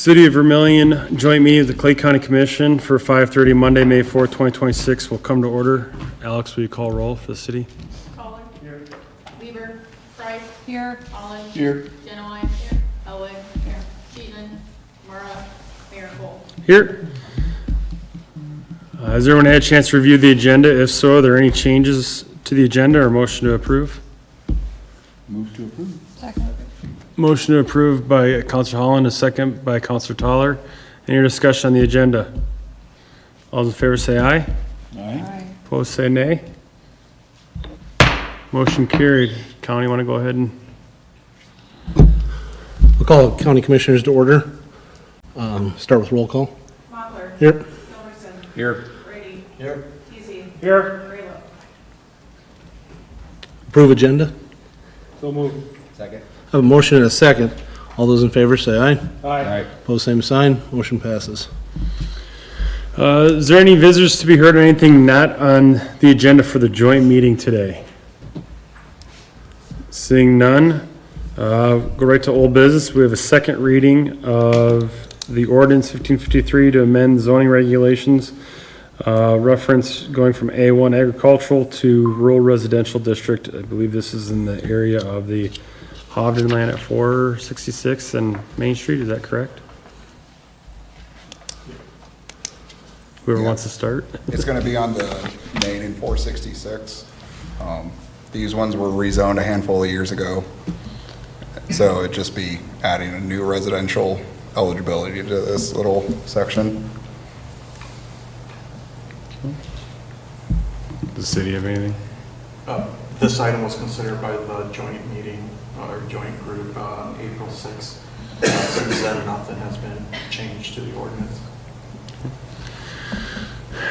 City of Vermillion joint meeting of the Clay County Commission for 5:30 Monday, May 4th, 2026 will come to order. Alex, will you call roll for the city? Colin. Here. Weaver. Price. Here. Holland. Here. Genowine. Here. Elway. Here. Cheeseman. Murrah. Mayor Cole. Here. Has everyone had a chance to review the agenda? If so, are there any changes to the agenda or motion to approve? Move to approve. Second. Motion to approve by Counselor Holland, a second by Counselor Toller. Any discussion on the agenda? All those in favor say aye. Aye. Opposed say nay. Motion carried. County, want to go ahead and? We'll call County Commissioners to order. Start with roll call. Mochler. Here. Gilbertson. Here. Brady. Here. Teasy. Here. Raylo. Approve agenda. So move. Second. I have a motion and a second. All those in favor say aye. Aye. Opposed, same sign. Motion passes. Is there any visitors to be heard or anything not on the agenda for the joint meeting today? Seeing none, go right to old business. We have a second reading of the ordinance 1553 to amend zoning regulations, reference going from A1 agricultural to rural residential district. I believe this is in the area of the Hovden land at 466 and Main Street. Is that correct? Whoever wants to start. It's going to be on the main in 466. These ones were rezoned a handful of years ago. So it'd just be adding a new residential eligibility to this little section. Does the city have anything? This item was considered by the joint meeting, or joint group, April 6th. Since then, nothing has been changed to the ordinance.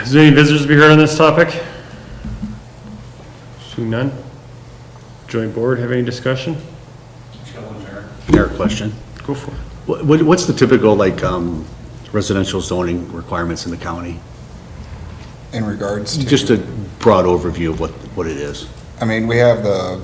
Is there any visitors to be heard on this topic? Seeing none. Joint board, have any discussion? Mayor, question. Go for it. What's the typical, residential zoning requirements in the county? In regards to, Just a broad overview of what it is. I mean, we have the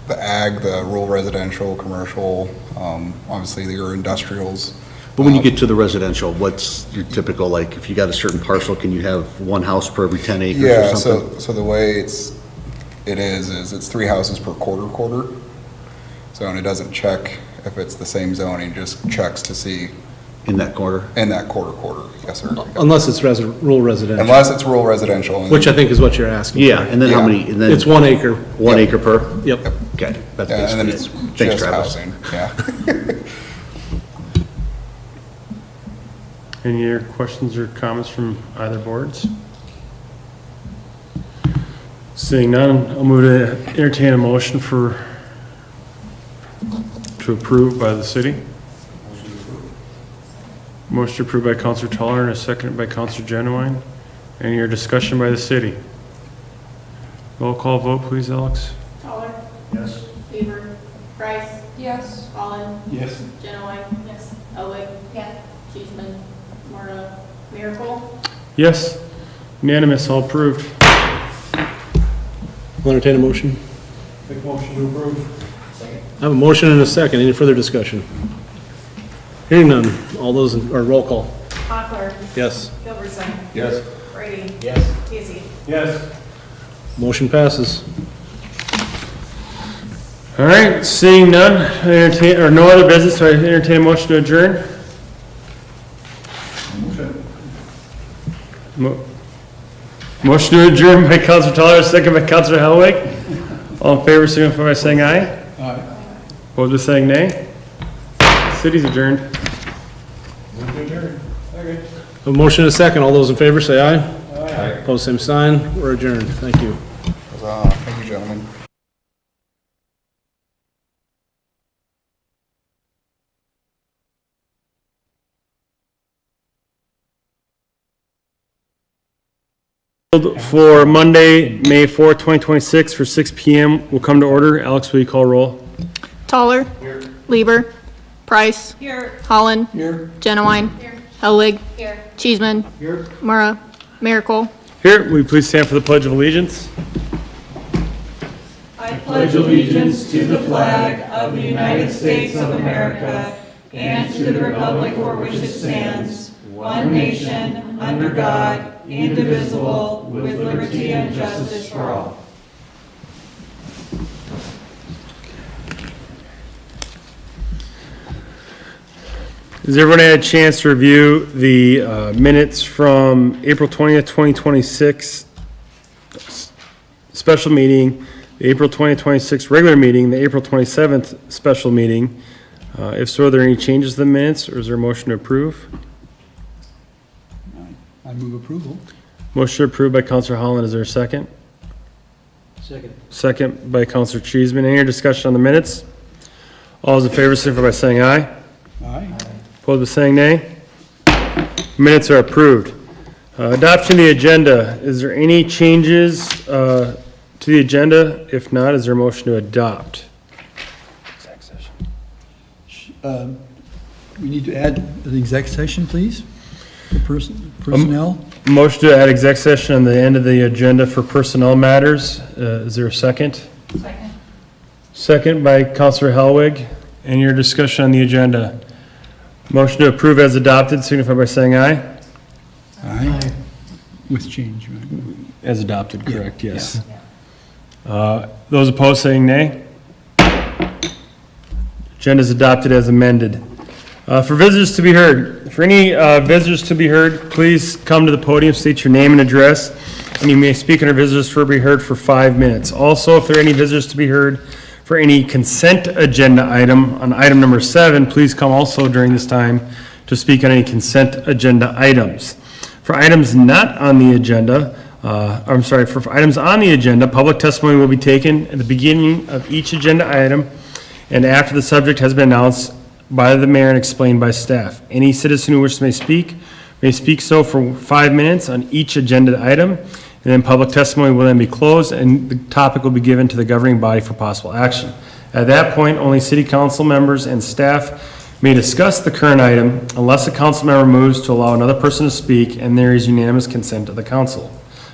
ag, the rural residential, commercial, obviously your industrials. But when you get to the residential, what's your typical, if you got a certain parcel, can you have one house per every 10 acres or Yeah, something? so the way it is it's 3 houses per quarter. So, and it doesn't check if it's the same zoning, it just checks to see In that quarter? in that quarter, yes, sir. Unless it's rural residential, Unless it's rural residential. which I think is what you're asking. Yeah, and then how Yeah. many, and then? It's 1 acre. 1 acre per? Yep. Okay, that's Yeah, and then basically it's it. Thanks, just Travis. housing, yeah. Any other questions or comments from either boards? Seeing none, I'll move to entertain a motion to approve by the city. Motion approved by Counselor Toller and a second by Counselor Genowine. Any other discussion by the city? Roll call vote, please, Alex. Toller. Yes. Weaver. Price. Yes. Holland. Yes. Genowine. Yes. Elway. Yes. Cheeseman. Murrah. Mayor Cole. Yes, unanimous, all approved. Will entertain a motion. Make motion to approve. I have a motion and a second. Any further discussion? Hearing none. All those, or roll call. Mochler. Yes. Gilbertson. Yes. Brady. Yes. Teasy. Yes. Motion passes. All right, seeing none, entertain, or no other business, so I entertain a motion to adjourn. Motion to adjourn by Counselor Toller, second by Counselor Hellwig. All in favor, signify by saying aye. Aye. Opposed by saying nay. City's adjourned. Move to adjourn. Okay. A motion and a second. All those in favor say aye. Aye. Opposed, same sign. We're adjourned. Thank you. Thank you, gentlemen. For Monday, May 4th, 2026, for 6 p.m. will come to order. Alex, will you call roll? Toller. Lieber. Price. Here. Holland. Here. Genowine. Here. Elwig. Here. Cheeseman. Here. Murrah. Mayor Cole. Here, will you please stand for the Pledge of Allegiance? I pledge allegiance to the flag of the United States of America and to the republic for which it stands, one nation, under God, indivisible, with liberty and justice for all. Has everyone had a chance to review the minutes from April 20th, 2026 special meeting, the April 20th, 2026 regular meeting, the April 27th special meeting? If so, are there any changes to the minutes, or is there a motion to approve? I move approval. Motion approved by Counselor Holland. Is there a second? Second. Second by Counselor Cheeseman. Any other discussion on the minutes? All those in favor signify by saying aye. Aye. Opposed by saying nay. Minutes are approved. Adoption of the agenda. Is there any changes to the agenda? If not, is there a motion to adopt? We need to add an exec session, please, for personnel. Motion to add exec session on the end of the agenda for personnel matters. Is there a second? Second. Second by Counselor Helwig. Any other discussion on the agenda? Motion to approve as adopted, signify by saying aye. Aye. With change, right? As adopted, correct, yes. Those opposed saying nay. Agenda is adopted as amended. For visitors to be heard, for any visitors to be heard, please come to the podium, state your name and address, and you may speak under visitors to be heard for 5 minutes. Also, if there are any visitors to be heard for any consent agenda item, on item number 7, please come also during this time to speak on any consent agenda items. For items not on the agenda, for items on the agenda, public testimony will be taken at the beginning of each agenda item and after the subject has been announced by the mayor and explained by staff. Any citizen who wishes may speak so for 5 minutes on each agenda item, and then public testimony will then be closed and the topic will be given to the governing body for possible action. At that point, only city council members and staff may discuss the current item unless a council member moves to allow another person to speak and there is unanimous consent of the council.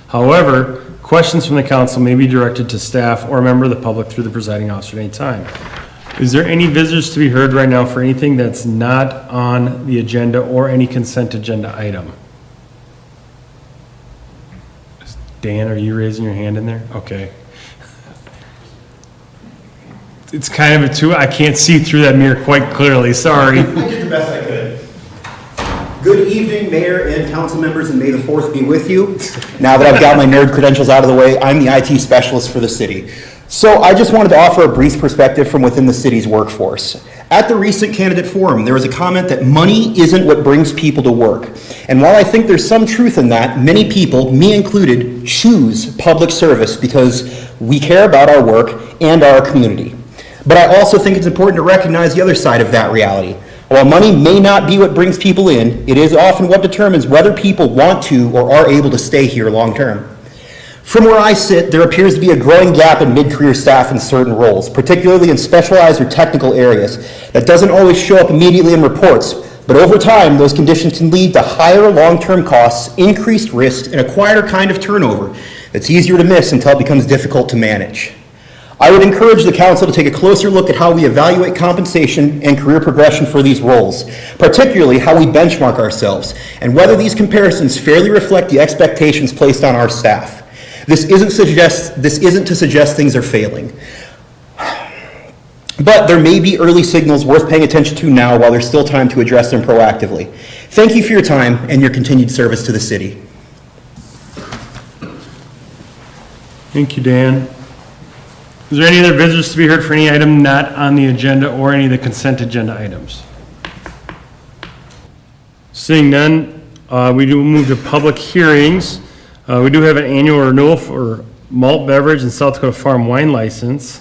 However, questions from the council may be directed to staff or a member of the public through the presiding officer at any time. Is there any visitors to be heard right now for anything that's not on the agenda or any consent agenda item? Dan, are you raising your hand in there? Okay. It's kind of I can't see through that mirror quite clearly, sorry. I did the best I could. Good evening, Mayor and council members, and may the 4th be with you. Now that I've got my nerd credentials out of the way, I'm the IT specialist for the city. So I just wanted to offer a brief perspective from within the city's workforce. At the recent candidate forum, there was a comment that money isn't what brings people to work. And while I think there's some truth in that, many people, me included, choose public service because we care about our work and our community. But I also think it's important to recognize the other side of that reality. While money may not be what brings people in, it is often what determines whether people want to or are able to stay here long term. From where I sit, there appears to be a growing gap in mid-career staff in certain roles, particularly in specialized or technical areas, that doesn't always show up immediately in reports, but over time, those conditions can lead to higher long-term costs, increased risk, and a quieter kind of turnover that's easier to miss until it becomes difficult to manage. I would encourage the council to take a closer look at how we evaluate compensation and career progression for these roles, particularly how we benchmark ourselves, and whether these comparisons fairly reflect the expectations placed on our staff. This isn't to suggest things are failing. But there may be early signals worth paying attention to now while there's still time to address them proactively. Thank you for your time and your continued service to the city. Thank you, Dan. Is there any other visitors to be heard for any item not on the agenda or any of the consent agenda items? Seeing none, we do move to public hearings. We do have an annual renewal for malt beverage and South Dakota farm wine license.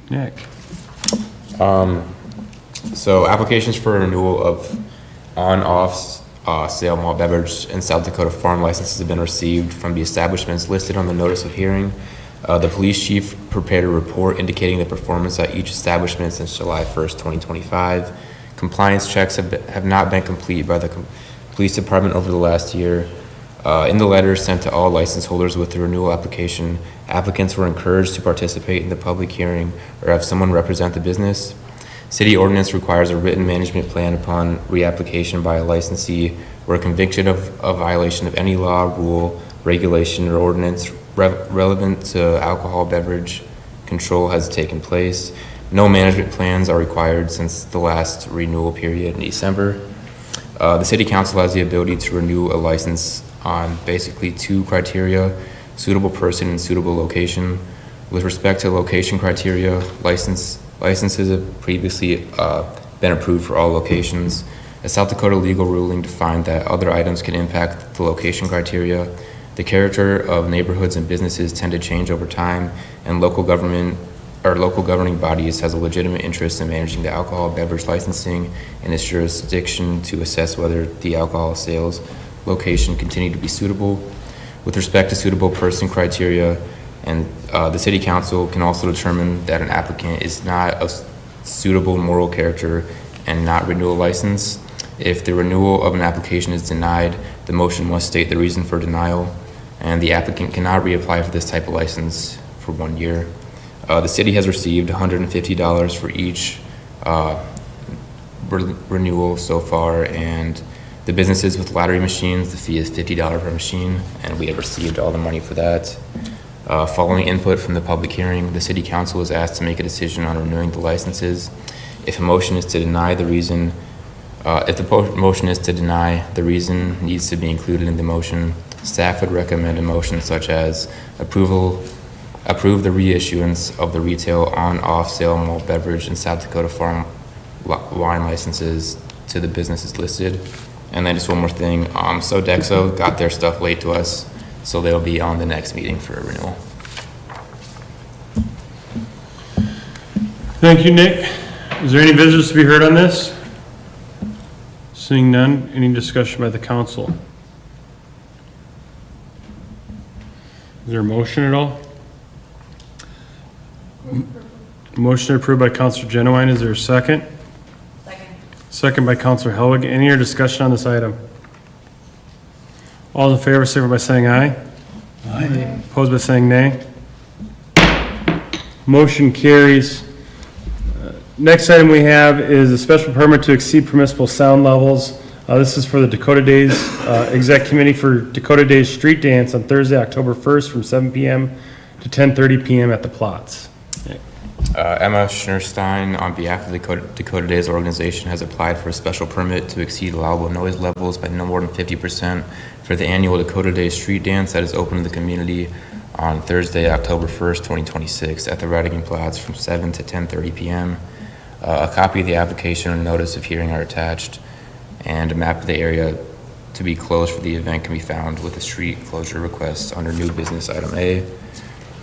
Nick. So applications for renewal of on-off sale malt beverage and South Dakota farm licenses have been received from the establishments listed on the notice of hearing. The police chief prepared a report indicating the performance at each establishment since July 1st, 2025. Compliance checks have not been complete by the police department over the last year. In the letter sent to all license holders with the renewal application, applicants were encouraged to participate in the public hearing or have someone represent the business. City ordinance requires a written management plan upon reapplication by a licensee where conviction of a violation of any law, rule, regulation, or ordinance relevant to alcohol beverage control has taken place. No management plans are required since the last renewal period in December. The City Council has the ability to renew a license on basically two criteria: suitable person and suitable location. With respect to location criteria, licenses have previously been approved for all locations. A South Dakota legal ruling defined that other items can impact the location criteria. The character of neighborhoods and businesses tend to change over time, and local governing bodies has a legitimate interest in managing the alcohol beverage licensing in its jurisdiction to assess whether the alcohol sales location continue to be suitable. With respect to suitable person criteria, and the City Council can also determine that an applicant is not a suitable moral character and not renew a license. If the renewal of an application is denied, the motion must state the reason for denial, and the applicant cannot reapply for this type of license for 1 year. The city has received $150 for each renewal so far, and the businesses with lottery machines, the fee is $50 per machine, and we have received all the money for that. Following input from the public hearing, the City Council is asked to make a decision on renewing the licenses. If a motion is to deny, the reason needs to be included in the motion. Staff would recommend a motion such as approve the reissuance of the retail on-off sale malt beverage and South Dakota farm wine licenses to the businesses listed. And then just one more thing, Sodexo got their stuff late to us, so they'll be on the next meeting for a renewal. Thank you, Nick. Is there any visitors to be heard on this? Seeing none, any discussion by the council? Is there a motion at all? Motion approved by Councilor Genowine. Is there a second? Second. Second by Councilor Helwig. Any other discussion on this item? All in favor, signify by saying aye. Aye. Opposed by saying nay. Motion carries. Next item we have is a special permit to exceed permissible sound levels. This is for the Dakota Days Exec Committee for Dakota Days Street Dance on Thursday, October 1st from 7 p.m. to 10:30 p.m. at the Plots. Emma Schneerstein, on behalf of the Dakota Days organization, has applied for a special permit to exceed allowable noise levels by no more than 50% for the annual Dakota Days Street Dance that is open to the community on Thursday, October 1st, 2026 at the Radigan Plots from 7 to 10:30 p.m. A copy of the application and notice of hearing are attached, and a map of the area to be closed for the event can be found with the street closure request under new business item A.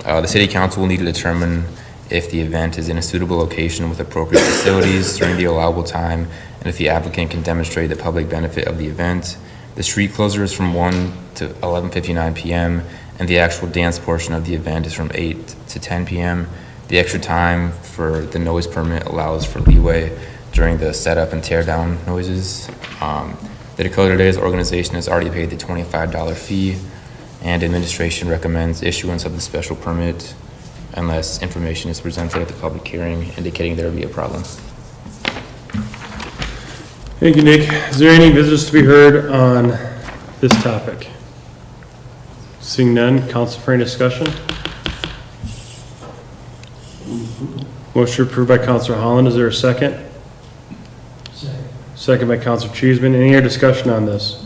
The City Council will need to determine if the event is in a suitable location with appropriate facilities during the allowable time, and if the applicant can demonstrate the public benefit of the event. The street closure is from 1 to 11:59 p.m., and the actual dance portion of the event is from 8 to 10 p.m. The extra time for the noise permit allows for leeway during the setup and tear down noises. The Dakota Days organization has already paid the $25 fee, and administration recommends issuance of the special permit unless information is presented at the public hearing indicating there will be a problem. Thank you, Nick. Is there any visitors to be heard on this topic? Seeing none, council for any discussion? Motion approved by Councilor Holland. Is there a second? Second by Councilor Cheeseman. Any other discussion on this?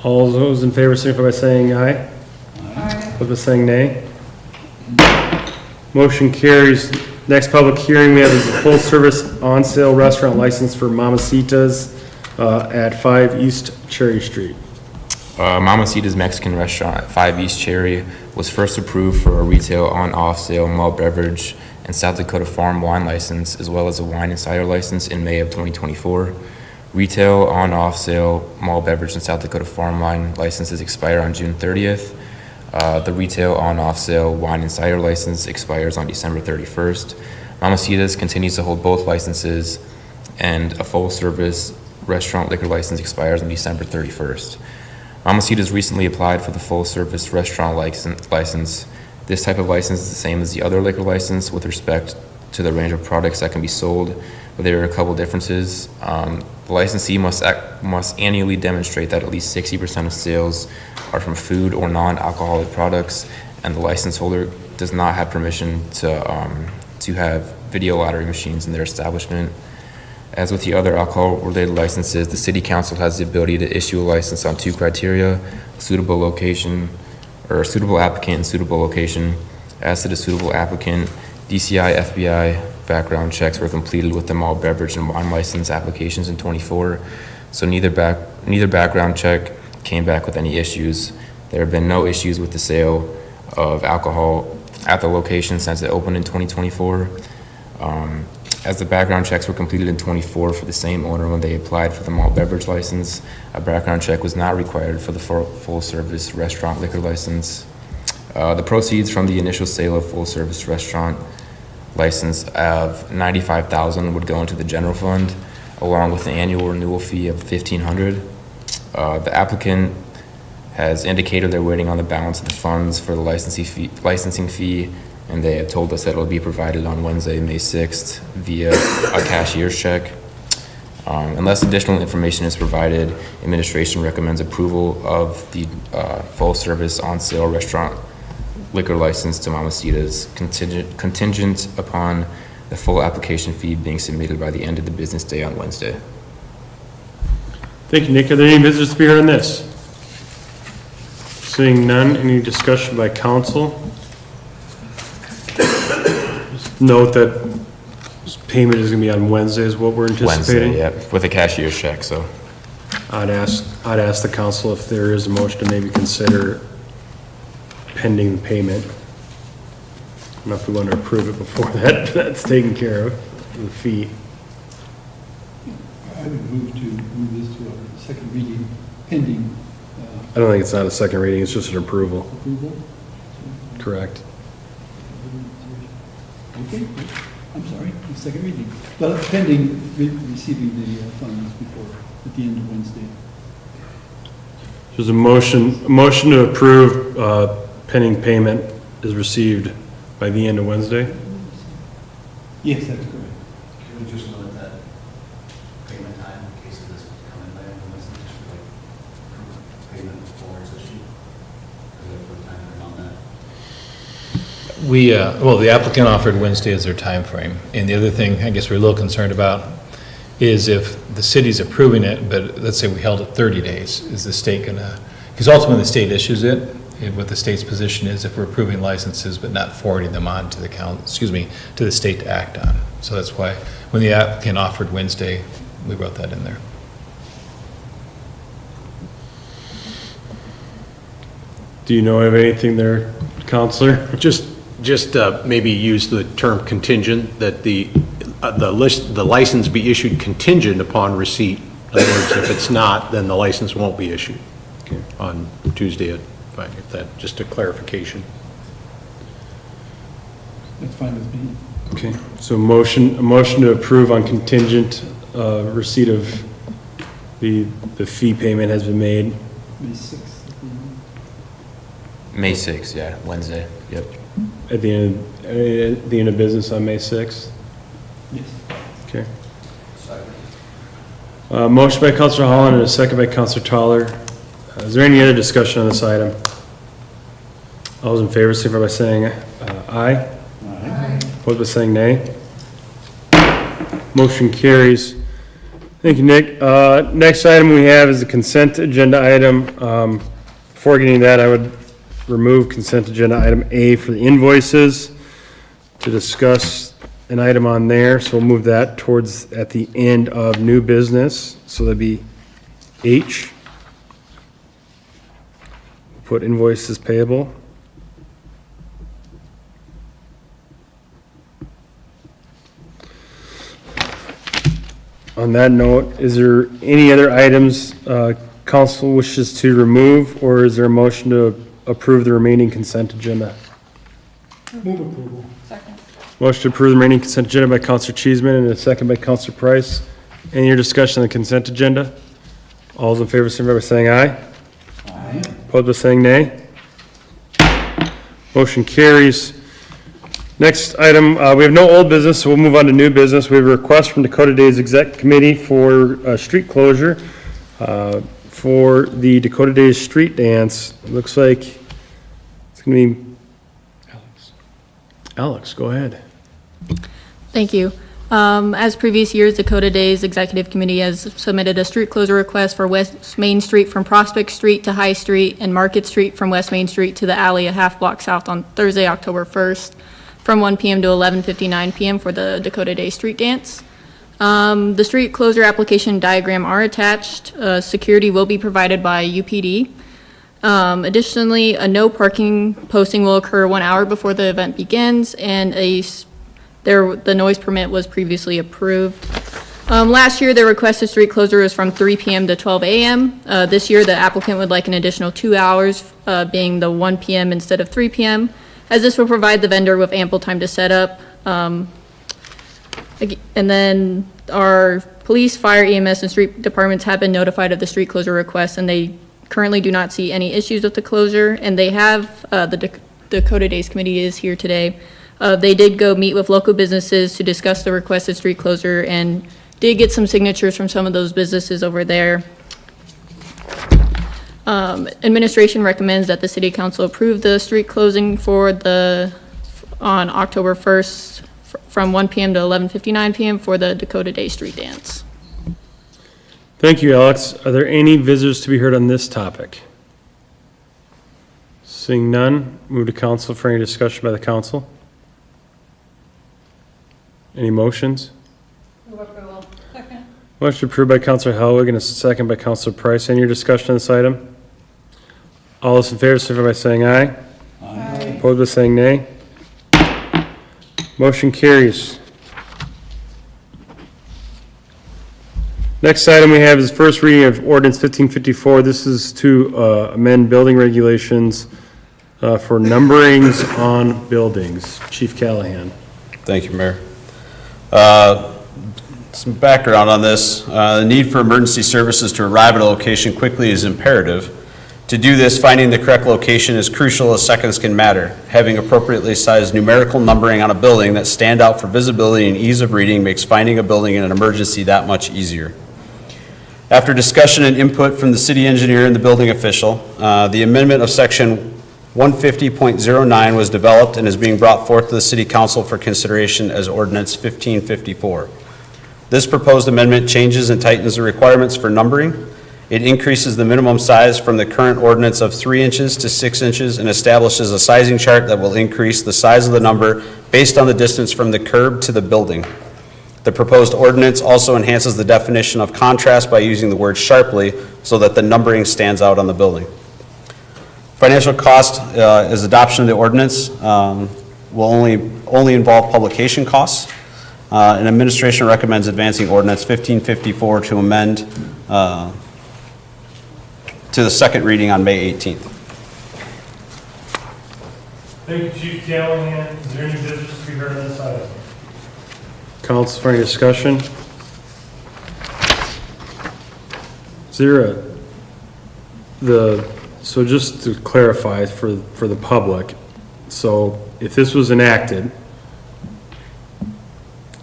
All those in favor signify by saying aye. Aye. Opposed by saying nay. Motion carries. Next public hearing we have is a full-service on-sale restaurant license for Mamacita's at 5 East Cherry Street. Mamacita's Mexican restaurant at 5 East Cherry was first approved for a retail on-off sale malt beverage and South Dakota farm wine license, as well as a wine and cider license in May of 2024. Retail on-off sale malt beverage and South Dakota farm wine licenses expire on June 30th. The retail on-off sale wine and cider license expires on December 31st. Mamacita's continues to hold both licenses, and a full-service restaurant liquor license expires on December 31st. Mamacita's recently applied for the full-service restaurant license. This type of license is the same as the other liquor license with respect to the range of products that can be sold, but there are a couple differences. The licensee must annually demonstrate that at least 60% of sales are from food or non-alcoholic products, and the license holder does not have permission to have video lottery machines in their establishment. As with the other alcohol-related licenses, the city council has the ability to issue a license on 2 criteria: suitable location, or suitable applicant and suitable location. As to the suitable applicant, DCI, FBI background checks were completed with the malt beverage and wine license applications in '24, so neither background check came back with any issues. There have been no issues with the sale of alcohol at the location since it opened in 2024. As the background checks were completed in '24 for the same owner when they applied for the malt beverage license, a background check was not required for the full-service restaurant liquor license. The proceeds from the initial sale of full-service restaurant license of $95,000 would go into the general fund, along with the annual renewal fee of $1,500. The applicant has indicated they're waiting on the balance of the funds for the licensing fee, and they have told us that it will be provided on Wednesday, May 6th via a cashier's check. Unless additional information is provided, administration recommends approval of the full-service on-sale restaurant liquor license to Mamacita's contingent upon the full application fee being submitted by the end of the business day on Wednesday. Thank you, Nick. Are there any visitors to be heard on this? Seeing none, any discussion by council? Just note that payment is gonna be on Wednesday is what we're anticipating. Wednesday, yeah, with a cashier's check, so. I'd ask the council if there is a motion to maybe consider pending the payment. I don't know if we want to approve it before that's taken care of, the fee. I would move this to a second reading pending I don't think it's not a second reading, it's just an approval. approval. Correct. Okay, I'm sorry, the second reading. But pending receiving the funds before, at the end of Wednesday. There's a motion to approve pending payment is received by the end of Wednesday. Yes, that's correct. Can we just note that payment time in case of this coming by end of Wednesday, just like payment before it's issued? Because they put time frame on that. Well, the applicant offered Wednesday as their time frame, and the other thing I guess we're a little concerned about is if the city's approving it, but let's say we held it 30 days, is the state gonna, because ultimately the state issues it, and what the state's position is if we're approving licenses but not forwarding them on to the to the state to act on. So that's why when the applicant offered Wednesday, we wrote that in there. Do you know of anything there, Counselor? Just maybe use the term contingent, that the license be issued contingent upon receipt. In other words, if it's not, then the license won't be issued on Tuesday at 5, if that, just a clarification. That's fine with me. Okay, so a motion to approve on contingent receipt of the fee payment has been made. May 6th. May 6th, yeah, Wednesday, yep. At the end of business on May 6th? Yes. Okay. Motion by Counselor Holland and a second by Counselor Toller. Is there any other discussion on this item? All those in favor, signify by saying aye. Aye. Opposed by saying nay. Motion carries. Thank you, Nick. Next item we have is the consent agenda item. Before getting to that, I would remove consent agenda item A for the invoices to discuss an item on there. So we'll move that towards at the end of new business. So that'd be H. Put invoices payable. On that note, is there any other items council wishes to remove, or is there a motion to approve the remaining consent agenda? Move approval. Second. Motion to approve the remaining consent agenda by Counselor Cheeseman and a second by Counselor Price. Any other discussion on the consent agenda? All those in favor, signify by saying aye. Aye. Opposed by saying nay. Motion carries. Next item, we have no old business, so we'll move on to new business. We have a request from Dakota Days Exec Committee for street closure for the Dakota Days Street Dance. Looks like it's going to be Alex, go ahead. Thank you. As previous years, Dakota Days Executive Committee has submitted a street closure request for West Main Street from Prospect Street to High Street and Market Street from West Main Street to the alley a half block south on Thursday, October 1st, from 1 p.m. to 11:59 p.m. for the Dakota Days Street Dance. The street closure application diagram are attached. Security will be provided by UPD. Additionally, a no parking posting will occur 1 hour before the event begins, and the noise permit was previously approved. Last year, the requested street closure was from 3 p.m. to 12 a.m. This year, the applicant would like an additional 2 hours, being the 1 p.m. instead of 3 p.m., as this will provide the vendor with ample time to set up. And then our police, fire, EMS, and street departments have been notified of the street closure request, and they currently do not see any issues with the closure, and they have, the Dakota Days Committee is here today. They did go meet with local businesses to discuss the requested street closure and did get some signatures from some of those businesses over there. Administration recommends that the city council approve the street closing on October 1st from 1 p.m. to 11:59 p.m. for the Dakota Day Street Dance. Thank you, Alex. Are there any visitors to be heard on this topic? Seeing none, move to council for any discussion by the council. Any motions? Second. Motion approved by Councilor Helwig and a second by Councilor Price. Any discussion on this item? All those in favor, signify by saying aye. Aye. Opposed by saying nay. Motion carries. Next item we have is first reading of ordinance 1554. This is to amend building regulations for numberings on buildings. Chief Callahan. Thank you, Mayor. Some background on this. The need for emergency services to arrive at a location quickly is imperative. To do this, finding the correct location is crucial as seconds can matter. Having appropriately sized numerical numbering on a building that stand out for visibility and ease of reading makes finding a building in an emergency that much easier. After discussion and input from the city engineer and the building official, the amendment of section 150.09 was developed and is being brought forth to the city council for consideration as ordinance 1554. This proposed amendment changes and tightens the requirements for numbering. It increases the minimum size from the current ordinance of 3 inches to 6 inches and establishes a sizing chart that will increase the size of the number based on the distance from the curb to the building. The proposed ordinance also enhances the definition of contrast by using the word sharply so that the numbering stands out on the building. Financial cost is adoption of the ordinance will only involve publication costs. And administration recommends advancing ordinance 1554 to amend to the second reading on May 18th. Thank you, Chief Callahan. Is there any business to be heard on this item? Council, for any discussion? Is there so just to clarify for the public, so if this was enacted,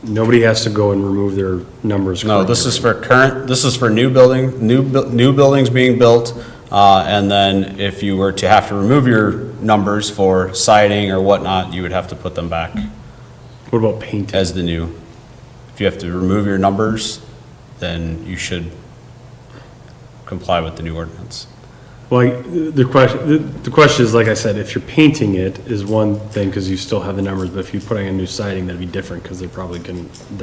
nobody has to go and remove their numbers? No, this is for new buildings being built, and then if you were to have to remove your numbers for siding or whatnot, you would have to put them back. What about painting? As the new. If you have to remove your numbers, then you should comply with the new ordinance. Well, the question is, like I said, if you're painting it is one thing because you still have the numbers, but if you're putting a new siding, that'd be different because they're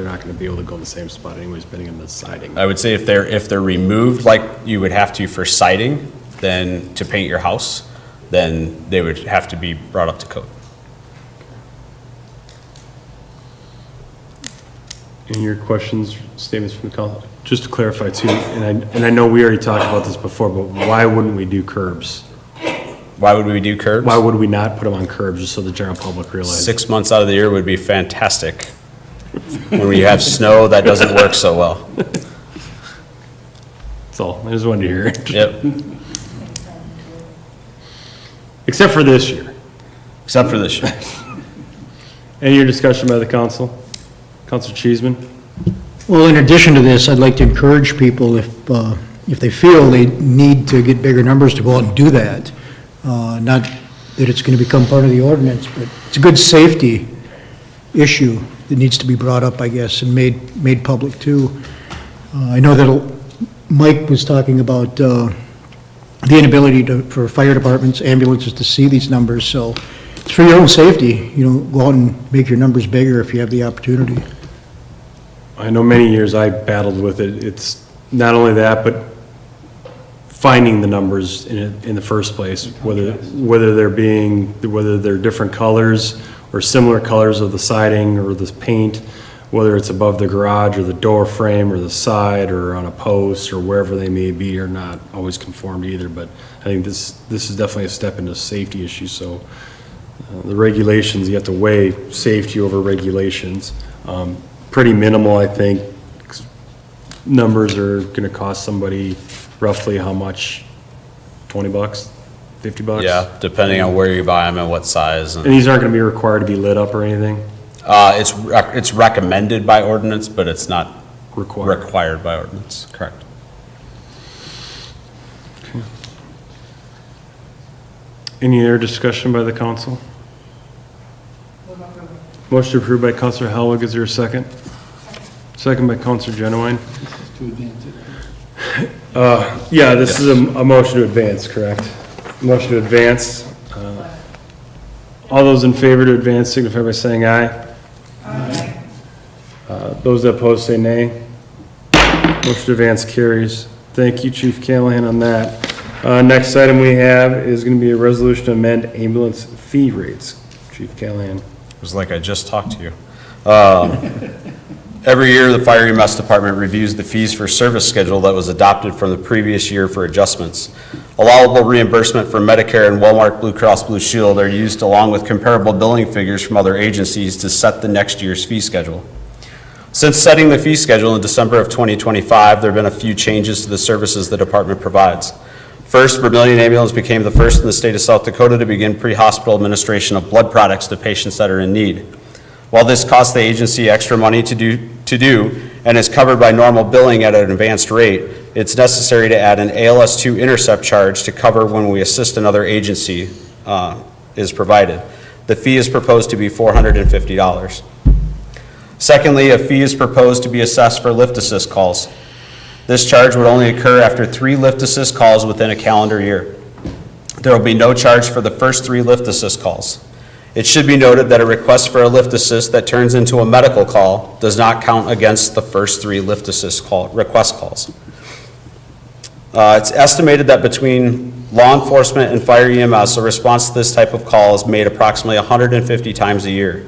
not going to be able to go in the same spot anyways, putting in the siding. I would say if they're removed like you would have to for siding, then to paint your house, then they would have to be brought up to code. Any of your questions, statements from the council? Just to clarify too, and I know we already talked about this before, but why wouldn't we do curbs? Why would we do curbs? Why would we not put them on curbs just so the general public realizes? 6 months out of the year would be fantastic. When we have snow, that doesn't work so well. That's all. I just wanted to hear it. Yep. Except for this year. Except for this year. Any other discussion by the council? Councilor Cheeseman? Well, in addition to this, I'd like to encourage people, if they feel they need to get bigger numbers, to go out and do that. Not that it's going to become part of the ordinance, but it's a good safety issue that needs to be brought up, I guess, and made public too. I know that Mike was talking about the inability for fire departments, ambulances to see these numbers, so it's for your own safety, go out and make your numbers bigger if you have the opportunity. I know many years I battled with it. It's not only that, but finding the numbers in the first place, whether they're different colors or similar colors of the siding or the paint, whether it's above the garage or the door frame or the side or on a post or wherever they may be, are not always conformed either. But I think this is definitely a step into safety issue. So the regulations, you have to weigh safety over regulations. Pretty minimal, I think. Numbers are gonna cost somebody roughly how much? 20 bucks? 50 bucks? Yeah, depending on where you buy them and what size. And these aren't gonna be required to be lit up or anything? It's recommended by ordinance, but it's not required by ordinance, correct. Any other discussion by the council? Motion approved by Councilor Hellwig. Is there a second? Second by Councilor Genowine. To advance it. Yeah, this is a motion to advance, correct? Motion to advance. All those in favor to advance signify by saying aye. Aye. Those that oppose say nay. Motion to advance carries. Thank you, Chief Callahan, on that. Next item we have is going to be a resolution to amend ambulance fee rates. Chief Callahan. It was like I just talked to you. Every year, the Fire EMS Department reviews the fees for service schedule that was adopted from the previous year for adjustments. Allowable reimbursement for Medicare and Walmart Blue Cross Blue Shield are used along with comparable billing figures from other agencies to set the next year's fee schedule. Since setting the fee schedule in December of 2025, there have been a few changes to the services the department provides. First, Vermillion Ambulance became the first in the state of South Dakota to begin pre-hospital administration of blood products to patients that are in need. While this costs the agency extra money to do and is covered by normal billing at an advanced rate, it's necessary to add an ALS2 intercept charge to cover when we assist another agency is provided. The fee is proposed to be $450. Secondly, a fee is proposed to be assessed for lift assist calls. This charge would only occur after 3 lift assist calls within a calendar year. There will be no charge for the first 3 lift assist calls. It should be noted that a request for a lift assist that turns into a medical call does not count against the first 3 lift assist request calls. It's estimated that between law enforcement and fire EMS, a response to this type of call is made approximately 150 times a year.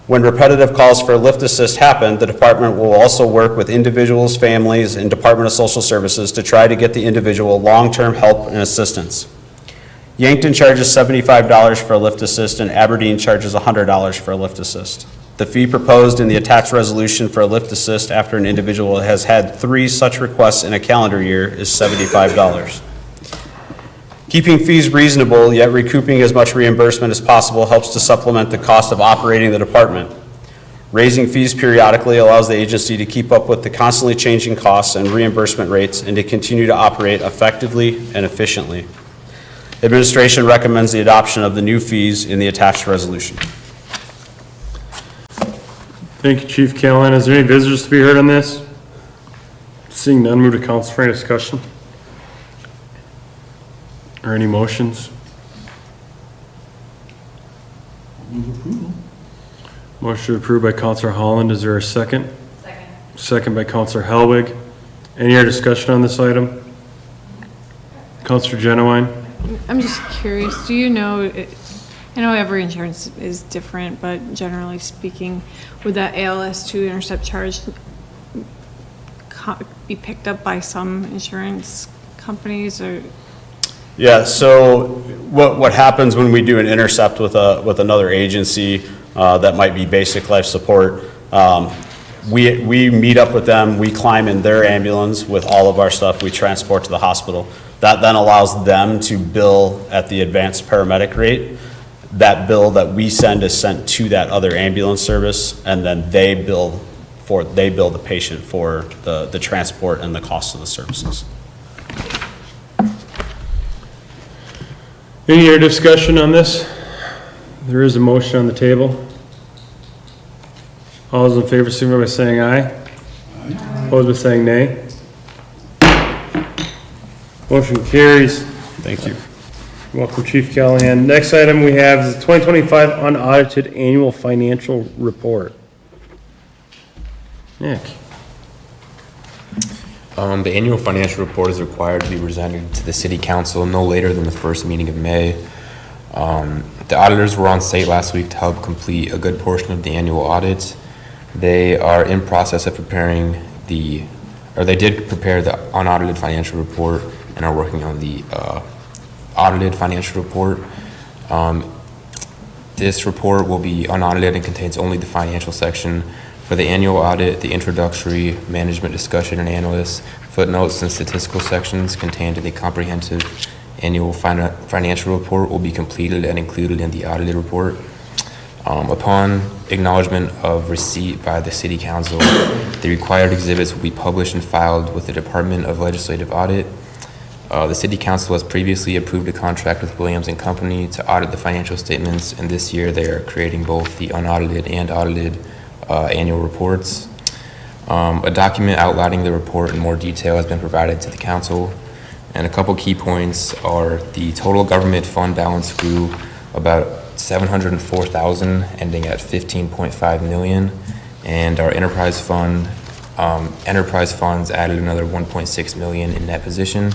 When repetitive calls for lift assist happen, the department will also work with individuals, families, and Department of Social Services to try to get the individual long-term help and assistance. Yankton charges $75 for a lift assist and Aberdeen charges $100 for a lift assist. The fee proposed in the attached resolution for a lift assist after an individual has had 3 such requests in a calendar year is $75. Keeping fees reasonable, yet recouping as much reimbursement as possible helps to supplement the cost of operating the department. Raising fees periodically allows the agency to keep up with the constantly changing costs and reimbursement rates and to continue to operate effectively and efficiently. Administration recommends the adoption of the new fees in the attached resolution. Thank you, Chief Callahan. Is there any visitors to be heard on this? Seeing none, move to council for any discussion. Or any motions? Move approval. Motion approved by Councilor Holland. Is there a second? Second. Second by Councilor Hellwig. Any other discussion on this item? Councilor Genowine? I'm just curious, do you know, I know every insurance is different, but generally speaking, would that ALS2 intercept charge be picked up by some insurance companies or? Yeah, so what happens when we do an intercept with another agency that might be basic life support, we meet up with them, we climb in their ambulance with all of our stuff, we transport to the hospital. That then allows them to bill at the advanced paramedic rate. that bill that we send is sent to that other ambulance service, and then they bill the patient for the transport and the cost of the services. Any other discussion on this? There is a motion on the table. All those in favor, signify by saying aye. Opposed by saying nay. Motion carries. Thank you. Welcome, Chief Callahan. Next item we have is the 2025 unaudited annual financial report. Nick. The annual financial report is required to be presented to the city council no later than the first meeting of May. The auditors were on site last week to help complete a good portion of the annual audit. They are in process of preparing they did prepare the unaudited financial report and are working on the audited financial report. This report will be unaudited and contains only the financial section. For the annual audit, the introductory, management discussion and analysis, footnotes, and statistical sections contained in the comprehensive annual financial report will be completed and included in the audited report. Upon acknowledgement of receipt by the City Council, the required exhibits will be published and filed with the Department of Legislative Audit. The City Council has previously approved a contract with Williams & Company to audit the financial statements, and this year they are creating both the unaudited and audited annual reports. A document outlining the report in more detail has been provided to the council, and a couple key points are the total government fund balance grew about $704,000, ending at $15.5 million, and our enterprise funds added another $1.6 million in net position.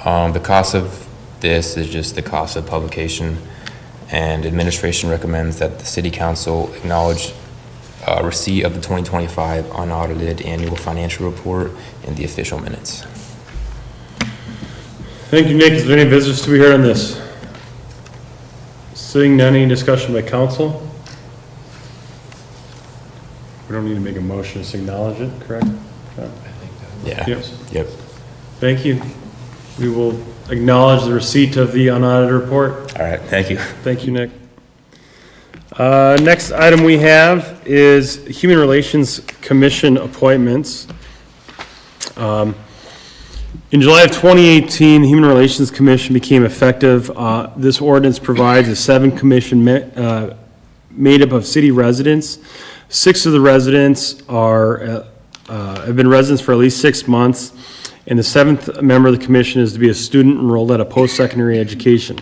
The cost of this is just the cost of publication, and administration recommends that the City Council acknowledge receipt of the 2025 unaudited annual financial report in the official minutes. Thank you, Nick. Is there any visitors to be heard on this? Seeing none, any discussion by council? We don't need to make a motion to acknowledge it, correct? Yeah. Yep. Yep. Thank you. We will acknowledge the receipt of the unaudited report. All right. Thank you. Thank you, Nick. Next item we have is Human Relations Commission appointments. In July of 2018, the Human Relations Commission became effective. This ordinance provides a 7 commission made up of city residents. 6 of the residents have been residents for at least 6 months, and the 7th member of the commission is to be a student enrolled at a post-secondary education.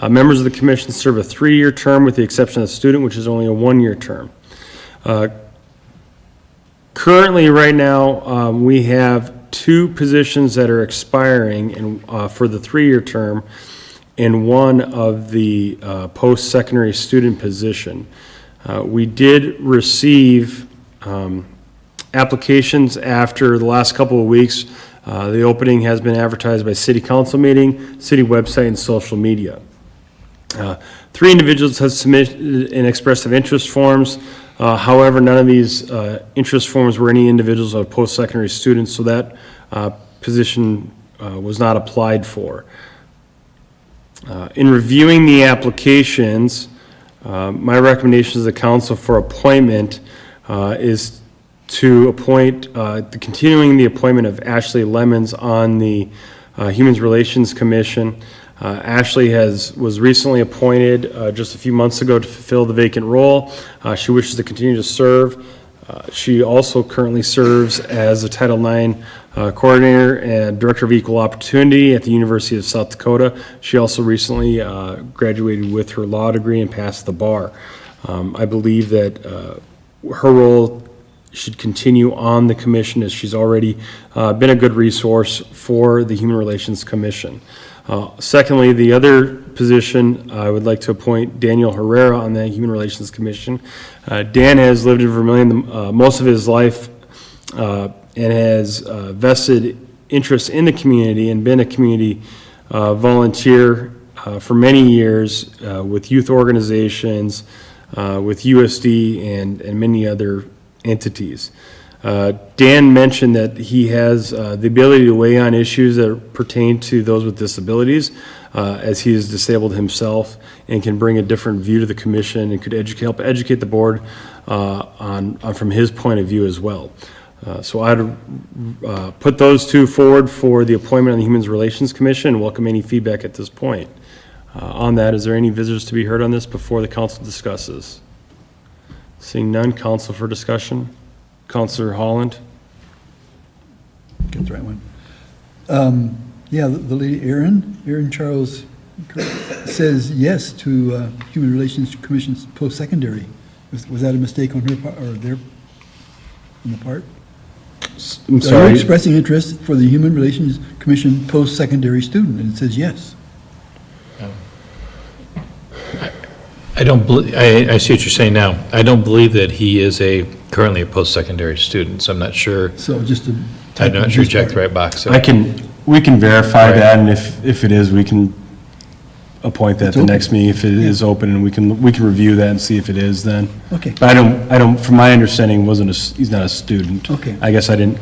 Members of the commission serve a 3-year term with the exception of the student, which is only a 1-year term. Currently, right now, we have 2 positions that are expiring for the 3-year term and 1 of the post-secondary student position. We did receive applications after the last couple of weeks. The opening has been advertised by city council meeting, city website, and social media. 3 individuals have submitted and expressed of interest forms. However, none of these interest forms were any individuals of post-secondary students, so that position was not applied for. In reviewing the applications, my recommendation to the council for appointment is to appoint, continuing the appointment of Ashley Lemons on the Human Relations Commission. Ashley was recently appointed just a few months ago to fulfill the vacant role. She wishes to continue to serve. She also currently serves as a Title IX coordinator and director of equal opportunity at the University of South Dakota. She also recently graduated with her law degree and passed the bar. I believe that her role should continue on the commission, as she's already been a good resource for the Human Relations Commission. Secondly, the other position, I would like to appoint Daniel Herrera on the Human Relations Commission. Dan has lived in Vermillion most of his life and has vested interest in the community and been a community volunteer for many years with youth organizations, with USD and many other entities. Dan mentioned that he has the ability to weigh on issues that pertain to those with disabilities, as he is disabled himself, and can bring a different view to the commission and could help educate the board on from his point of view as well. So I'd put those two forward for the appointment on the Human Relations Commission and welcome any feedback at this point. On that, is there any visitors to be heard on this before the council discusses? Seeing none, council for discussion. Councilor Holland? Get the right one. Yeah, the lady Erin Charles says yes to Human Relations Commission's post-secondary. Was that a mistake on her part, or on the part? I'm Are sorry. you expressing interest for the Human Relations Commission post-secondary student? And it says yes. I don't believe, I see what you're saying now. I don't believe that he is currently a post-secondary student, so I'm not sure. So just to. I'm not sure you checked the right box. so. We can verify Right. that, and if it is, we can appoint that at the next meeting if it is open, and we can review that and see if it is then. Okay. But I don't, from my understanding, he's not a student. Okay. I guess I didn't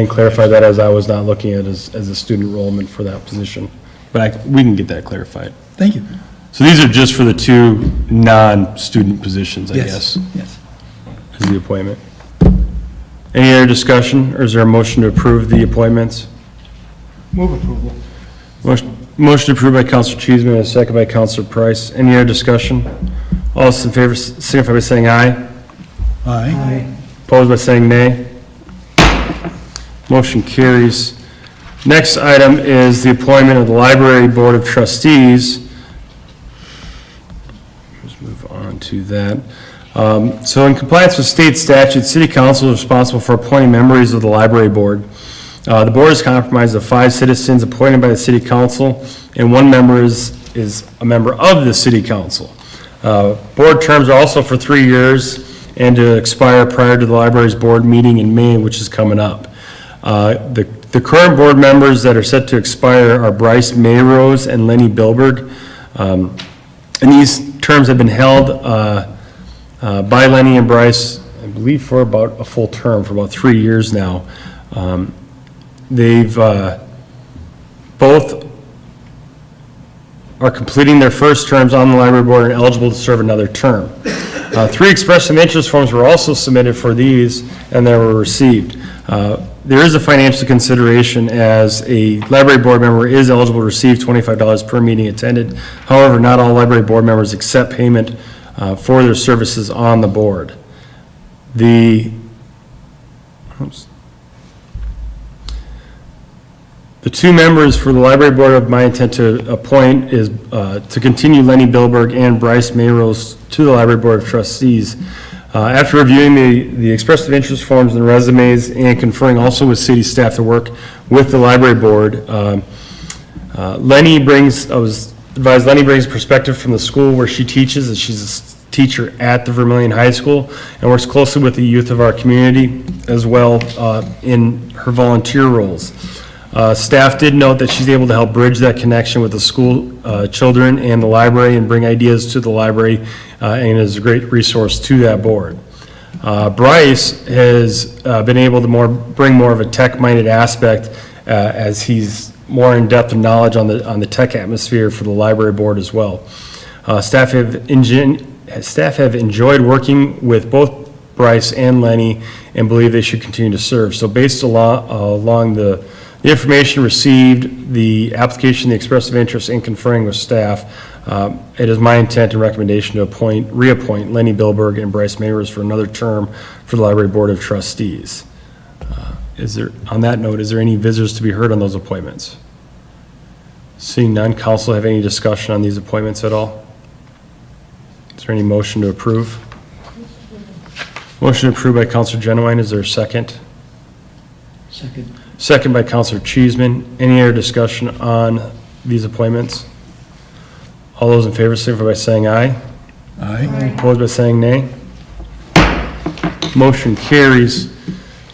clarify that as I was not looking at as a student enrollment for that position. But we can get that clarified. Thank you. So these are just for the two non-student positions, I Yes, guess, yes. is the appointment. Any other discussion, or is there a motion to approve the appointments? Move approval. Motion approved by Counselor Cheeseman, and a second by Counselor Price. Any other discussion? All those in favor signify by saying aye. Aye. Opposed by saying nay. Motion carries. Next item is the appointment of the Library Board of Trustees. Let's move on to that. So in compliance with state statute, City Council is responsible for appointing members of the Library Board. The board is comprised of 5 citizens appointed by the City Council, and 1 member is a member of the City Council. Board terms are also for 3 years and to expire prior to the library's board meeting in May, which is coming up. The current board members that are set to expire are Bryce Mayrose and Lenny Bilberg. And these terms have been held by Lenny and Bryce, I believe, for about a full term, for about 3 years now. They've both are completing their first terms on the library board and eligible to serve another term. 3 expression of interest forms were also submitted for these, and they were received. There is a financial consideration, as a library board member is eligible to receive $25 per meeting attended. However, not all library board members accept payment for their services on the board. The 2 members for the library board of my intent to appoint is to continue Lenny Bilberg and Bryce Mayrose to the library board of trustees. After reviewing the expressive interest forms and resumes and conferring also with city staff to work with the library board, I was advised Lenny brings perspective from the school where she teaches, as she's a teacher at the Vermillion High School, and works closely with the youth of our community as well in her volunteer roles. Staff did note that she's able to help bridge that connection with the school children and the library and bring ideas to the library, and is a great resource to that board. Bryce has been able to bring more of a tech-minded aspect as he's more in-depth knowledge on the tech atmosphere for the library board as well. Staff have enjoyed working with both Bryce and Lenny and believe they should continue to serve. So based along the information received, the application, the expressive interest, and conferring with staff, it is my intent and recommendation to reappoint Lenny Bilberg and Bryce Mayrose for another term for the Library Board of Trustees. On that note, is there any visitors to be heard on those appointments? Seeing none, council have any discussion on these appointments at all? Is there any motion to approve? Motion approved by Councilor Genowine. Is there a second? Second. Second by Councilor Cheeseman. Any other discussion on these appointments? All those in favor signify by saying aye. Aye. Opposed by saying nay. Motion carries.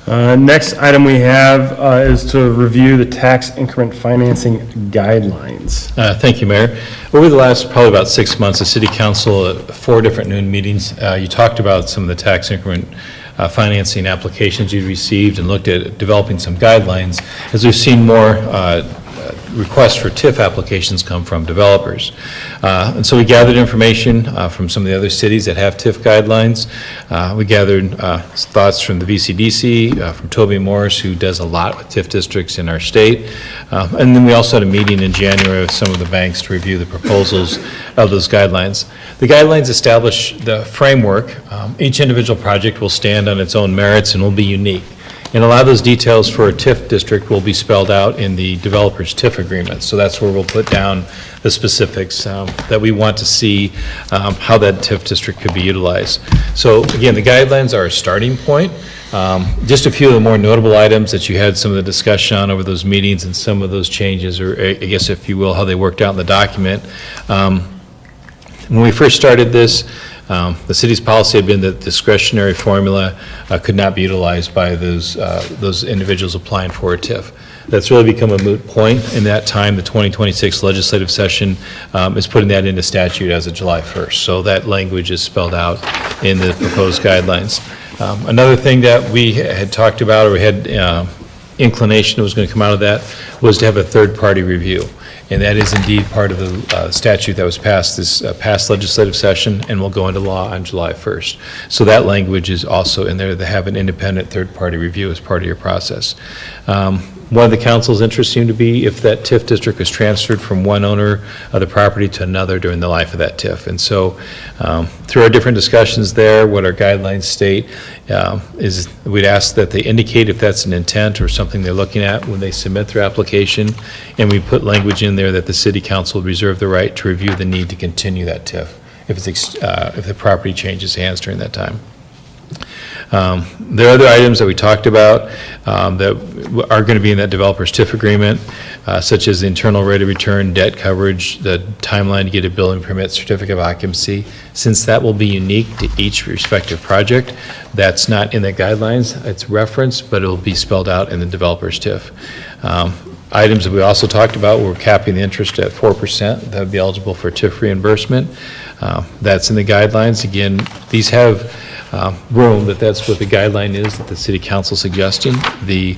Next item we have is to review the tax increment financing guidelines. Thank you, Mayor. Over the last probably about 6 months, the City Council, 4 different noon meetings, you talked about some of the tax increment financing applications you received and looked at developing some guidelines, as we've seen more requests for TIF applications come from developers. And so we gathered information from some of the other cities that have TIF guidelines. We gathered thoughts from the VCDC, from Toby Morris, who does a lot with TIF districts in our state. And then we also had a meeting in January with some of the banks to review the proposals of those guidelines. The guidelines establish the framework. Each individual project will stand on its own merits and will be unique. And a lot of those details for a TIF district will be spelled out in the developer's TIF agreement. So that's where we'll put down the specifics that we want to see, how that TIF district could be utilized. So again, the guidelines are a starting point. Just a few of the more notable items that you had some of the discussion on over those meetings and some of those changes, or I guess if you will, how they worked out in the document. When we first started this, the city's policy had been that discretionary formula could not be utilized by those individuals applying for a TIF. That's really become a moot point. In that time, the 2026 legislative session is putting that into statute as of July 1st. So that language is spelled out in the proposed guidelines. Another thing that we had talked about, or we had inclination that was going to come out of that, was to have a third-party review. And that is indeed part of the statute that was passed this past legislative session and will go into law on July 1st. So that language is also in there to have an independent third-party review as part of your process. One of the council's interests seemed to be if that TIF district was transferred from one owner of the property to another during the life of that TIF. And so through our different discussions there, what our guidelines state is we'd ask that they indicate if that's an intent or something they're looking at when they submit their application. And we put language in there that the city council would reserve the right to review the need to continue that TIF if the property changes hands during that time. There are other items that we talked about that are going to be in that developer's TIF agreement, such as the internal rate of return, debt coverage, the timeline to get a building permit, certificate of occupancy. Since that will be unique to each respective project, that's not in the guidelines. It's referenced, but it will be spelled out in the developer's TIF. Items that we also talked about were capping the interest at 4%. That would be eligible for TIF reimbursement. That's in the guidelines. Again, these have room, that's what the guideline is that the city council suggesting. The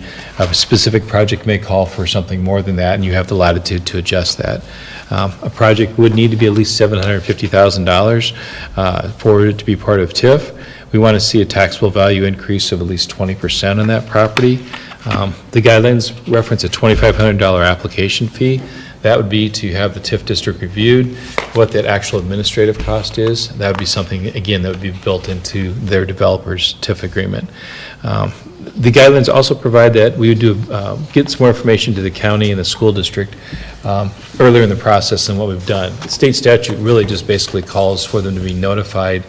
specific project may call for something more than that, and you have the latitude to adjust that. A project would need to be at least $750,000 for it to be part of TIF. We want to see a taxable value increase of at least 20% on that property. The guidelines reference a $2,500 application fee. That would be to have the TIF district reviewed, what that actual administrative cost is. That would be something, again, that would be built into their developer's TIF agreement. The guidelines also provide that we would get some more information to the county and the school district earlier in the process than what we've done. State statute really just basically calls for them to be notified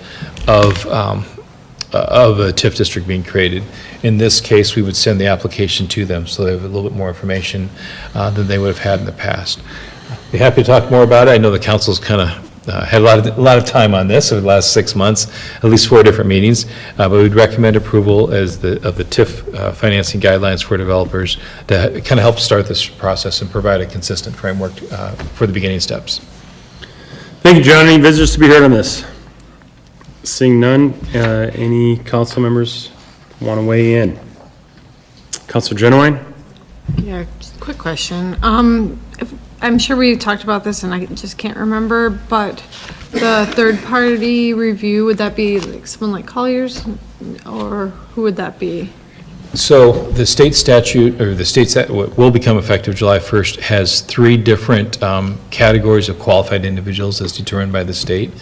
of a TIF district being created. In this case, we would send the application to them so they have a little bit more information than they would have had in the past. Be happy to talk more about it. I know the council's kind of had a lot of time on this over the last 6 months, at least 4 different meetings, but we'd recommend approval of the TIF financing guidelines for developers to kind of help start this process and provide a consistent framework for the beginning steps. Thank you, John. Any visitors to be heard on this? Seeing none, any council members want to weigh in? Councilor Genowine? Yeah, just a quick question. I'm sure we talked about this and I just can't remember, but the third-party review, would that be like someone like Colliers, or who would that be? So the state statute, or the state what will become effective July 1st, has 3 different categories of qualified individuals as determined by the state.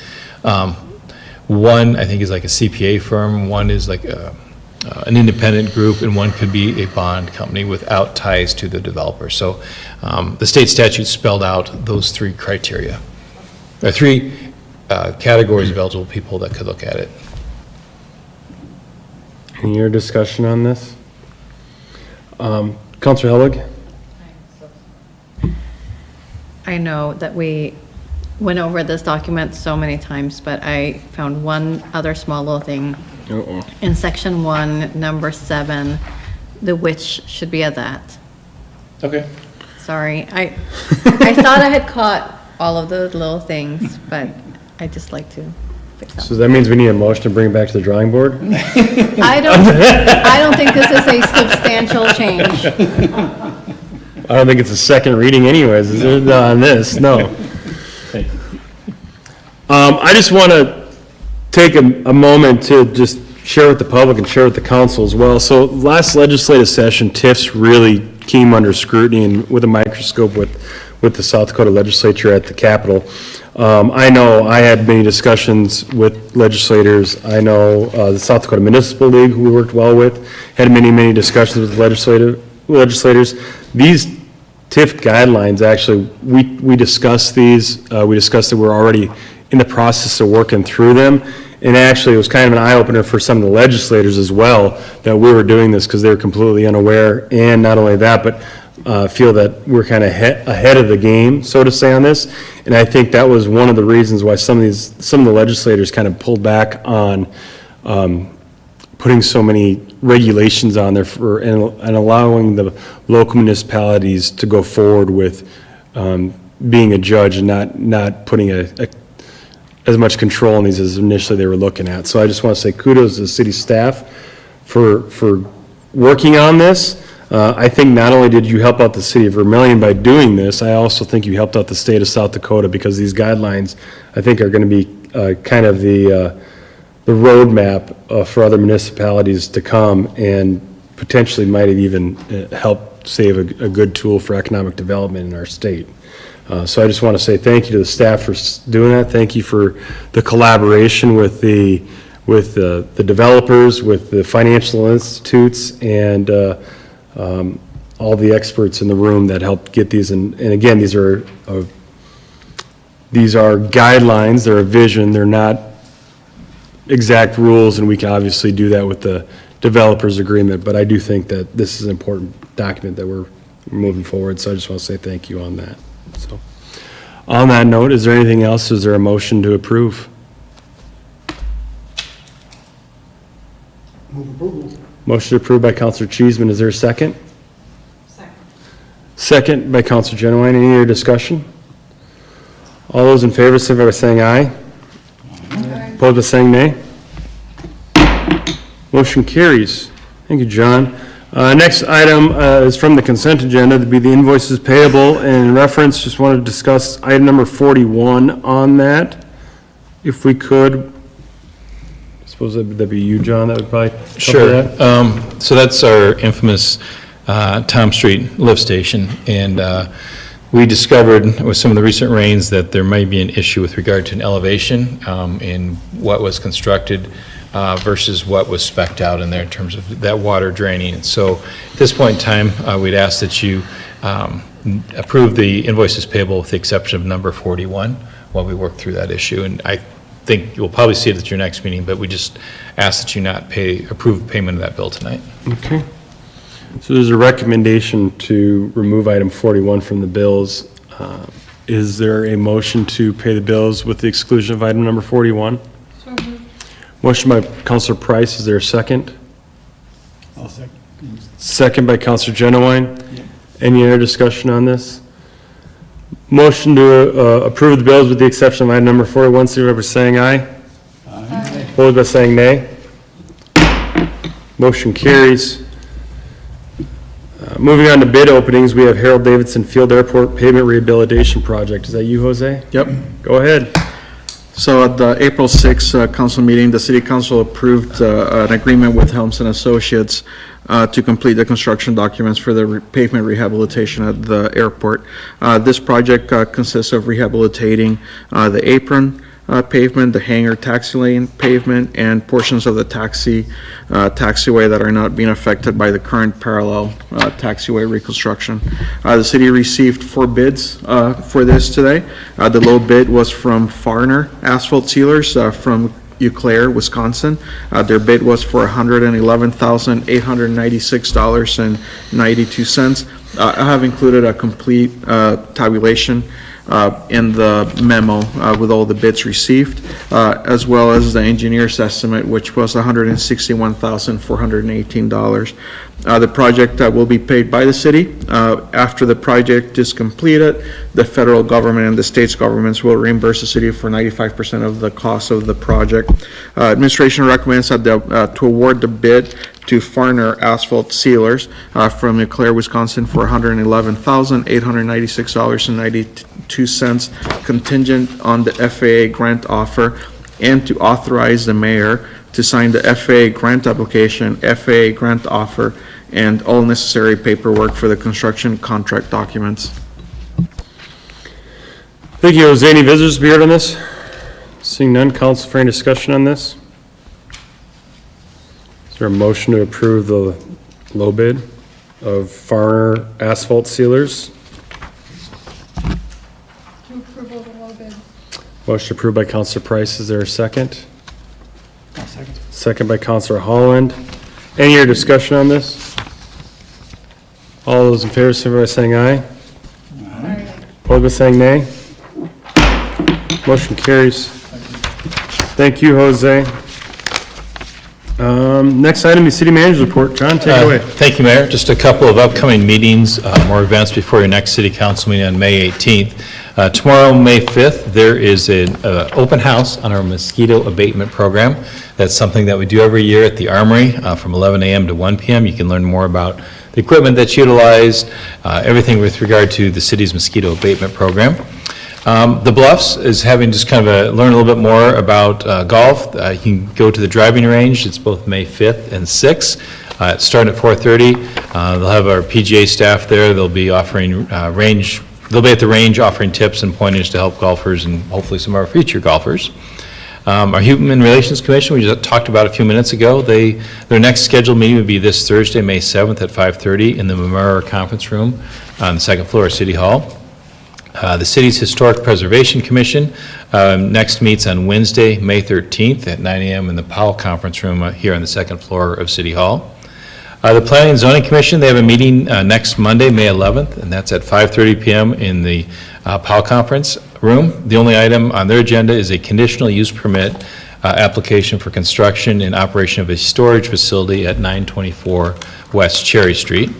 One, I think, is like a CPA firm, one is like an independent group, and one could be a bond company without ties to the developer. So the state statute spelled out those 3 criteria. There are 3 categories of eligible people that could look at it. Any other discussion on this? Councilor Helwig? I know that we went over this document so many times, but I found one other small little thing. In section 1, number 7, the which should be a that. Okay. Sorry, I thought I had caught all of the little things, but I just like to fix that. So that means we need a motion to bring it back to the drawing board? I don't think this is a substantial change. I don't think it's a second reading anyways, is it, on this? No. I just want to take a moment to just share with the public and share with the council as well. So last legislative session, TIFs really came under scrutiny and with a microscope with the South Dakota legislature at the Capitol. I know I had many discussions with legislators. I know the South Dakota Municipal League, who we worked well with, had many discussions with legislators. These TIF guidelines, actually, we discussed these. We discussed that we're already in the process of working through them. And actually, it was kind of an eye-opener for some of the legislators as well that we were doing this because they were completely unaware. And not only that, but feel that we're kind of ahead of the game, so to say, on this. And I think that was one of the reasons why some of the legislators kind of pulled back on putting so many regulations on there and allowing the local municipalities to go forward with being a judge and not putting as much control on these as initially they were looking at. So I just want to say kudos to the city staff for working on this. I think not only did you help out the city of Vermillion by doing this, I also think you helped out the state of South Dakota because these guidelines, I think, are going to be kind of the roadmap for other municipalities to come and potentially might have even help save a good tool for economic development in our state. So I just want to say thank you to the staff for doing that. Thank you for the collaboration with the developers, with the financial institutes, and all the experts in the room that helped get these. And again, these are guidelines. They're a vision. They're not exact rules, and we can obviously do that with the developers agreement. But I do think that this is an important document that we're moving forward. So I just want to say thank you on that. So, on that note, is there anything else? Is there a motion to approve? Move approval. Motion approved by Councilor Cheeseman. Is there a second? Second. Second by Councilor Genowine. Any other discussion? All those in favor, signify by saying aye. Aye. Opposed by saying nay. Motion carries. Thank you, John. Next item is from the consent agenda to be the invoices payable, and in reference, just wanted to discuss item number 41 on that, if we could. I suppose that'd be you, John, that would probably cover Sure. that. So that's our infamous Tom Street lift station, and we discovered with some of the recent rains that there might be an issue with regard to an elevation in what was constructed versus what was spec'd out in there in terms of that water draining. And so at this point in time, we'd ask that you approve the invoices payable with the exception of number 41 while we work through that issue. And I think you'll probably see it at your next meeting, but we just ask that you not approve payment of that bill tonight. Okay. So there's a recommendation to remove item 41 from the bills. Is there a motion to pay the bills with the exclusion of item number 41? Motion by Councilor Price. Is there a second? I'll second. Second by Councilor Genowine. Any other discussion on this? Motion to approve the bills with the exception of item number 41, signify by saying aye. Aye. Opposed by saying nay. Motion carries. Moving on to bid openings, we have Harold Davidson Field Airport Pavement Rehabilitation Project. Is that you, Jose? Yep. Go ahead. So at the April 6th council meeting, the city council approved an agreement with Helms and Associates to complete the construction documents for the pavement rehabilitation at the airport. This project consists of rehabilitating the apron pavement, the hangar taxi lane pavement, and portions of the taxiway that are not being affected by the current parallel taxiway reconstruction. The city received 4 bids for this today. The low bid was from Farner Asphalt Sealers from Eau Claire, Wisconsin. Their bid was for $111,896.92. I have included a complete tabulation in the memo with all the bids received, as well as the engineer's estimate, which was $161,418. The project will be paid by the city. After the project is completed, the federal government and the state's governments will reimburse the city for 95% of the cost of the project. Administration recommends that to award the bid to Farner Asphalt Sealers from Eau Claire, Wisconsin for $111,896.92 contingent on the FAA grant offer, and to authorize the mayor to sign the FAA grant application, FAA grant offer, and all necessary paperwork for the construction contract documents. Thank you. Is there any visitors to be heard on this? Seeing none, council for any discussion on this? Is there a motion to approve the low bid of Farner Asphalt Sealers? Motion approved by Councilor Price. Is there a second? Second. Second by Councilor Holland. Any other discussion on this? All those in favor, signify by saying aye. Aye. Opposed by saying nay. Motion carries. Thank you, Jose. Next item is city manager's report. John, take it away. Thank you, Mayor. Just a couple of upcoming meetings, more events before your next city council meeting on May 18th. Tomorrow, May 5th, there is an open house on our mosquito abatement program. That's something that we do every year at the Armory from 11 a.m. to 1 p.m. You can learn more about the equipment that's utilized, everything with regard to the city's mosquito abatement program. The Bluffs is having just kind of learn a little bit more about golf. You can go to the driving range. It's both May 5th and 6th. It's starting at 4:30. They'll have our PGA staff there. They'll be offering They'll be at the range offering tips and pointers to help golfers and hopefully some of our future golfers. Our Human Relations Commission, we just talked about a few minutes ago, their next scheduled meeting would be this Thursday, May 7th at 5:30 in the Memorial Conference Room on the second floor of City Hall. The city's Historic Preservation Commission next meets on Wednesday, May 13th at 9 a.m. in the Powell Conference Room here on the second floor of City Hall. The Planning and Zoning Commission, they have a meeting next Monday, May 11th, and that's at 5:30 p.m. in the Powell Conference Room. The only item on their agenda is a conditional use permit application for construction and operation of a storage facility at 924 West Cherry Street.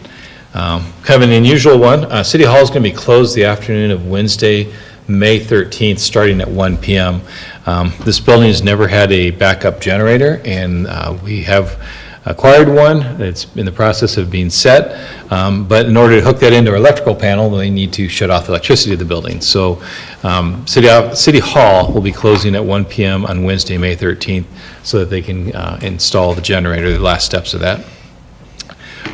Kind of an unusual one. City Hall is going to be closed the afternoon of Wednesday, May 13th, starting at 1 p.m. This building has never had a backup generator, and we have acquired one. It's in the process of being set, but in order to hook that into our electrical panel, they need to shut off the electricity of the building. So City Hall will be closing at 1 p.m. on Wednesday, May 13th, so that they can install the generator, the last steps of that.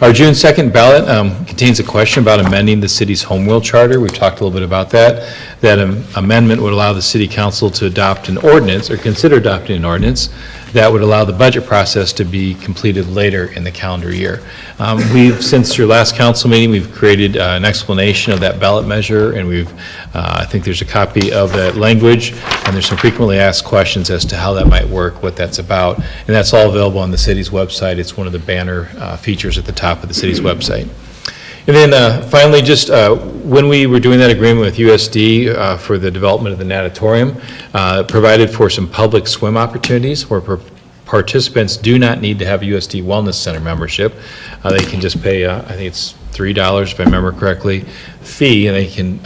Our June 2nd ballot contains a question about amending the city's home rule charter. We've talked a little bit about that. That amendment would allow the city council to adopt an ordinance, or consider adopting an ordinance, that would allow the budget process to be completed later in the calendar year. Since your last council meeting, we've created an explanation of that ballot measure, and I think there's a copy of that language, and there's some frequently asked questions as to how that might work, what that's about, and that's all available on the city's website. It's one of the banner features at the top of the city's website. And then finally, just when we were doing that agreement with USD for the development of the natatorium, provided for some public swim opportunities where participants do not need to have a USD Wellness Center membership. They can just pay, I think it's $3, if I remember correctly, fee, and they can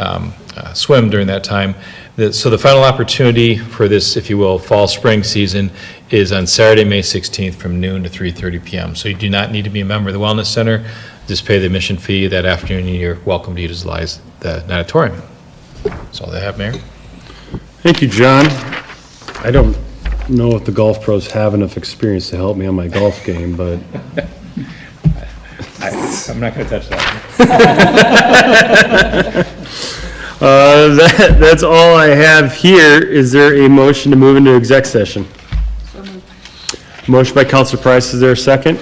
swim during that time. So the final opportunity for this, if you will, fall-spring season is on Saturday, May 16th from noon to 3:30 p.m. So you do not need to be a member of the Wellness Center. Just pay the admission fee that afternoon, and you're welcome to utilize the natatorium. That's all they have, Mayor. Thank you, John. I don't know if the golf pros have enough experience to help me on my golf game, but I'm not going to touch that. That's all I have here. Is there a motion to move into exec session? Motion by Councilor Price. Is there a second?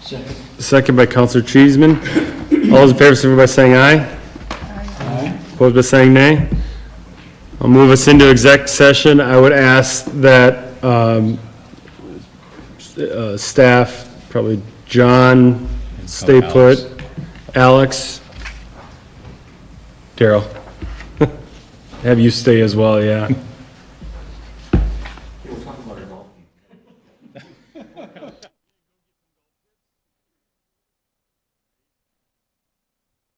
Second. Second by Councilor Cheeseman. All those in favor, signify by saying aye. Aye. Opposed by saying nay. I'll move us into exec session. I would ask that staff, probably John, stay put, Alex, Daryl. Have you stay as well, yeah.